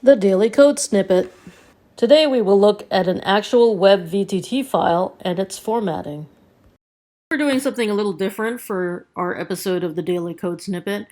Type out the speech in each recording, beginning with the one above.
The Daily Code Snippet. Today we will look at an actual WebVTT file and its formatting. We're doing something a little different for our episode of the Daily Code Snippet.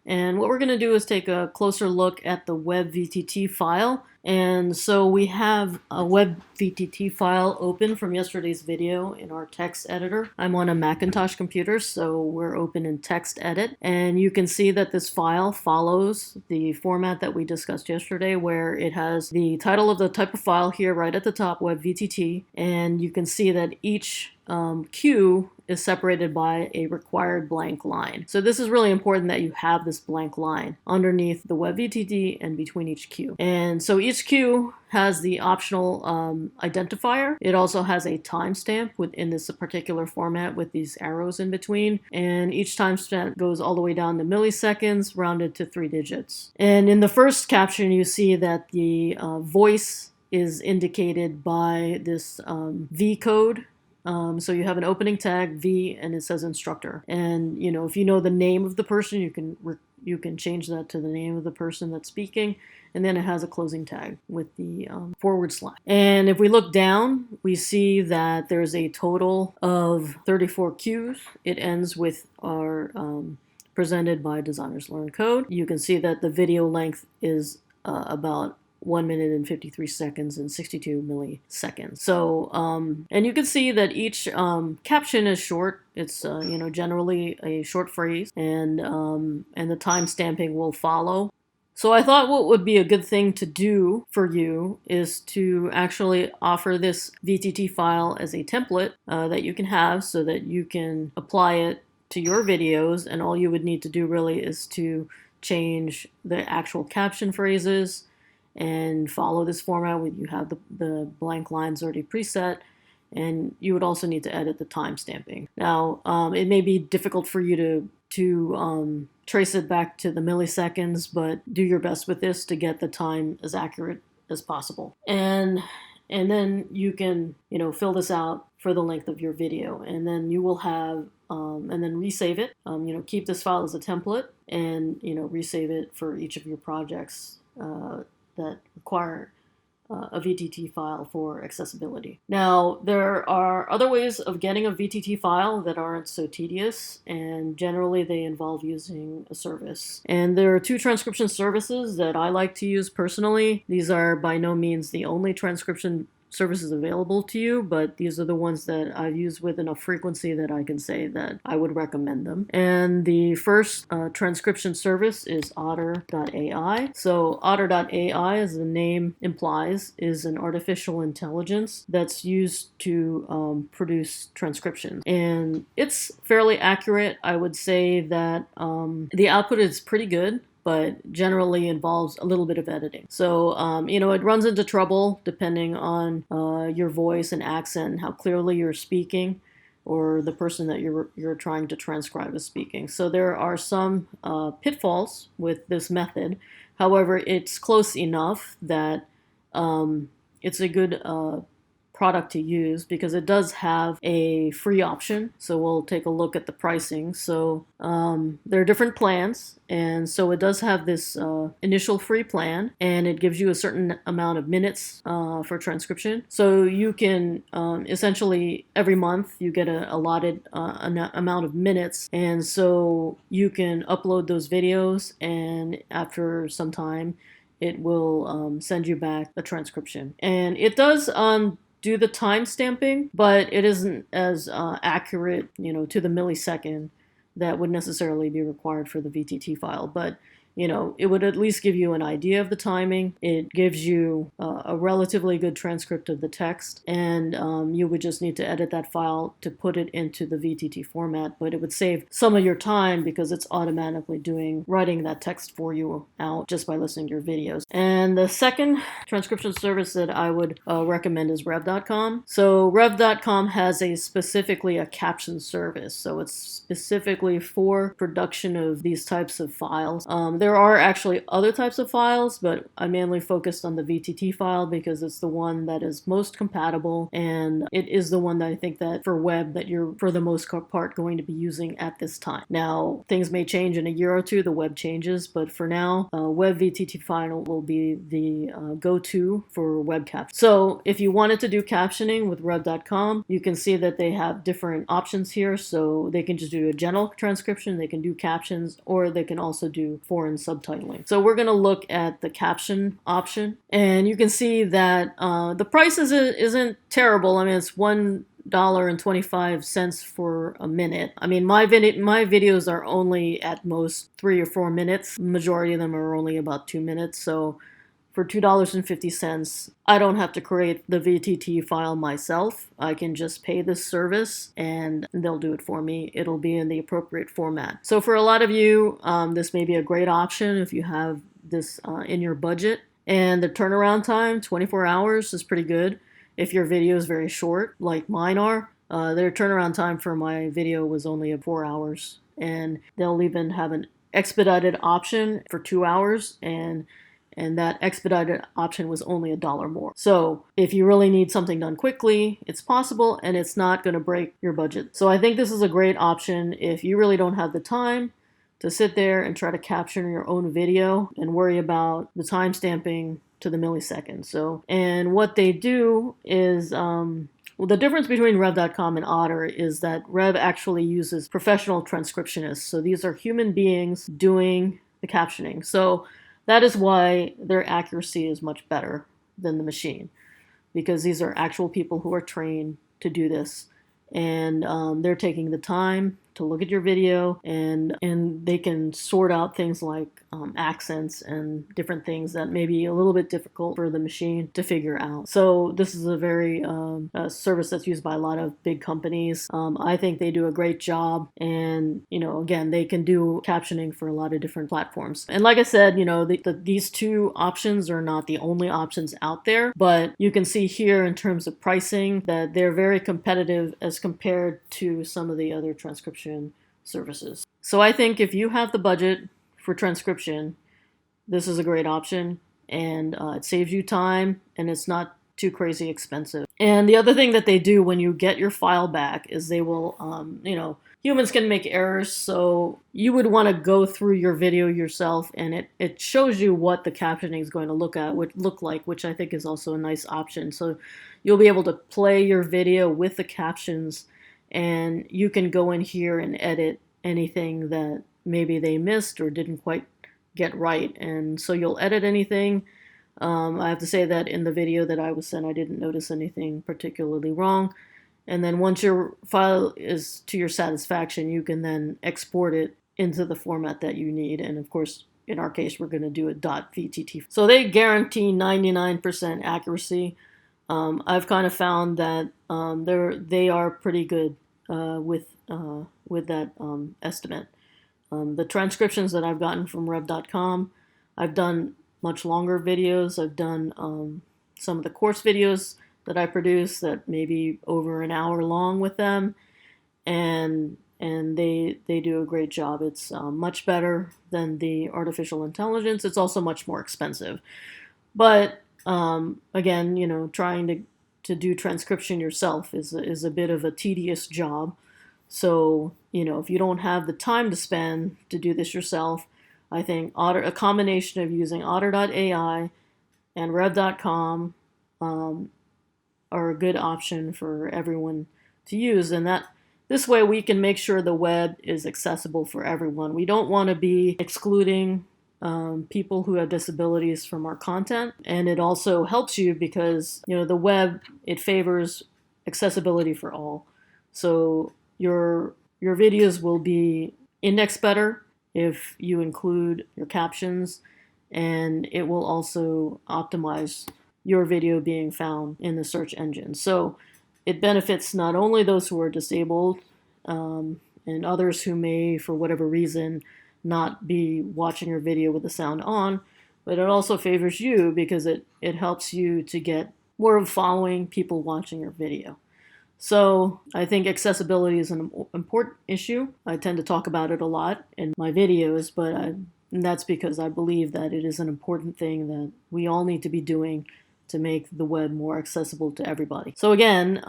And what we're going to do is take a closer look at the WebVTT file. And so we have a WebVTT file open from yesterday's video in our text editor. I'm on a Macintosh computer, so we're open in text edit. And you can see that this file follows the format that we discussed yesterday, where it has the title of the type of file here right at the top, WebVTT. And you can see that each queue is separated by a required blank line. So this is really important that you have this blank line underneath the WebVTT and between each queue. And so each queue has the optional identifier. It also has a timestamp within this particular format with these arrows in between. And each timestamp goes all the way down to milliseconds, rounded to 3 digits. And in the first caption, you see that the voice is indicated by this V code. So you have an opening tag V and it says instructor, and if you know the name of the person, you can change that to the name of the person that's speaking, and then it has a closing tag with the /. And if we look down, we see that there's a total of 34 queues. It ends with our presented by Designers Learn Code. You can see that the video length is about 1 minute and 53 seconds and 62 milliseconds. So, and you can see that each caption is short. It's generally a short phrase, and the time stamping will follow. So I thought what would be a good thing to do for you is to actually offer this VTT file as a template that you can have, so that you can apply it to your videos, and all you would need to do really is to change the actual caption phrases and follow this format where you have the blank lines already preset, and you would also need to edit the time stamping. Now, it may be difficult for you to trace it back to the milliseconds, but do your best with this to get the time as accurate as possible. And then you can fill this out for the length of your video, and then you will have and then resave it. Keep this file as a template, and resave it for each of your projects that require a VTT file for accessibility. Now, there are other ways of getting a VTT file that aren't so tedious, and generally they involve using a service. And there are 2 transcription services that I like to use personally. These are by no means the only transcription services available to you, but these are the ones that I've used with enough frequency that I can say that I would recommend them. And the first transcription service is otter.ai. So otter.ai, as the name implies, is an artificial intelligence that's used to produce transcriptions. And it's fairly accurate. I would say that the output is pretty good, but generally involves a little bit of editing. So, it runs into trouble depending on your voice and accent and how clearly you're speaking, or the person that you're trying to transcribe is speaking. So there are some pitfalls with this method. However, it's close enough that it's a good product to use, because it does have a free option. So we'll take a look at the pricing. So there are different plans, and so it does have this initial free plan, and it gives you a certain amount of minutes for transcription. So you can essentially every month you get an allotted amount of minutes, and so you can upload those videos, and after some time it will send you back a transcription. And it does do the time stamping, but it isn't as accurate, to the millisecond that would necessarily be required for the VTT file. But it would at least give you an idea of the timing. It gives you a relatively good transcript of the text, and you would just need to edit that file to put it into the VTT format, but it would save some of your time because it's automatically writing that text for you out just by listening to your videos. And the second transcription service that I would recommend is rev.com. So rev.com has specifically a caption service. So it's specifically for production of these types of files. There are actually other types of files, but I mainly focused on the VTT file because it's the one that is most compatible, and it is the one that I think that for web that you're for the most part going to be using at this time. Now, things may change in a year or two, the web changes, but for now, WebVTT file will be actually the go-to for web captioning. So if you wanted to do captioning with rev.com, you can see that they have different options here. So they can just do a general transcription, they can do captions, or they can also do foreign subtitling. So we're going to look at the caption option, and you can see that the price isn't terrible. I mean, it's $1.25 for a minute. I mean, my videos are only at most 3 or 4 minutes. The majority of them are only about 2 minutes. So for $2.50, I don't have to create the VTT file myself. I can just pay this service and they'll do it for me. It'll be in the appropriate format. So for a lot of you, this may be a great option if you have this in your budget. And the turnaround time, 24 hours, is pretty good. If your video is very short, like mine are, their turnaround time for my video was only 4 hours. And they'll even have an expedited option for 2 hours, and that expedited option was only $1 more. So if you really need something done quickly, it's possible, and it's not going to break your budget. So I think this is a great option if you really don't have the time to sit there and try to caption your own video and worry about the time stamping to the millisecond. So, and what they do is, well, the difference between Rev.com and Otter is that Rev actually uses professional transcriptionists. So these are human beings doing the captioning. So that is why their accuracy is much better than the machine, because these are actual people who are trained to do this, and they're taking the time to look at your video, and they can sort out things like accents and different things that may be a little bit difficult for the machine to figure out. So this is a very a service that's used by a lot of big companies. I think they do a great job, and again, they can do captioning for a lot of different platforms. And like I said, these two options are not the only options out there, but you can see here in terms of pricing that they're very competitive as compared to some of the other transcription services. So I think if you have the budget for transcription, this is a great option, and it saves you time, and it's not too crazy expensive. And the other thing that they do when you get your file back is they will, humans can make errors, so you would want to go through your video yourself, and it shows you what the captioning is going to look like, which I think is also a nice option. So you'll be able to play your video with the captions, and you can go in here and edit anything that maybe they missed or didn't quite get right. And so you'll edit anything. I have to say that in the video that I was sent, I didn't notice anything particularly wrong. And then once your file is to your satisfaction, you can then export it into the format that you need. And of course, in our case, we're going to do a .vtt. So they guarantee 99% accuracy. I've kind of found that they are pretty good with that estimate. The transcriptions that I've gotten from rev.com, I've done much longer videos. I've done some of the course videos that I produce that may be over an hour long with them, and they do a great job. It's much better than the artificial intelligence. It's also much more expensive, but again, trying to do transcription yourself is a bit of a tedious job. So, if you don't have the time to spend to do this yourself, I think a combination of using otter.ai and rev.com are a good option for everyone to use. And that this way we can make sure the web is accessible for everyone. We don't want to be excluding people who have disabilities from our content. And it also helps you because, the web, it favors accessibility for all. So your videos will be indexed better if you include your captions, and it will also optimize your video being found in the search engine. So it benefits not only those who are disabled and others who may, for whatever reason, not be watching your video with the sound on, but it also favors you because it helps you to get more of a following, people watching your video. So I think accessibility is an important issue. I tend to talk about it a lot in my videos, but and that's because I believe that it is an important thing that we all need to be doing to make the web more accessible to everybody. So again,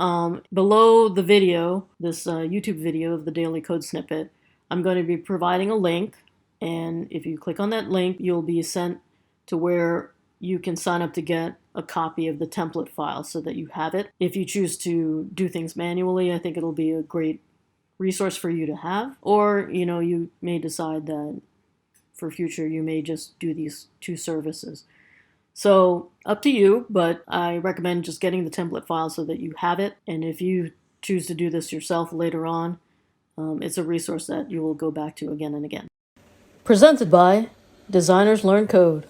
below the video, this YouTube video of the Daily Code Snippet, I'm going to be providing a link, and if you click on that link, you'll be sent to where you can sign up to get a copy of the template file so that you have it. If you choose to do things manually, I think it'll be a great resource for you to have. Or, you may decide that for future you may just do these two services. So up to you, but I recommend just getting the template file so that you have it. And if you choose to do this yourself later on, it's a resource that you will go back to again and again. Presented by Designers Learn Code.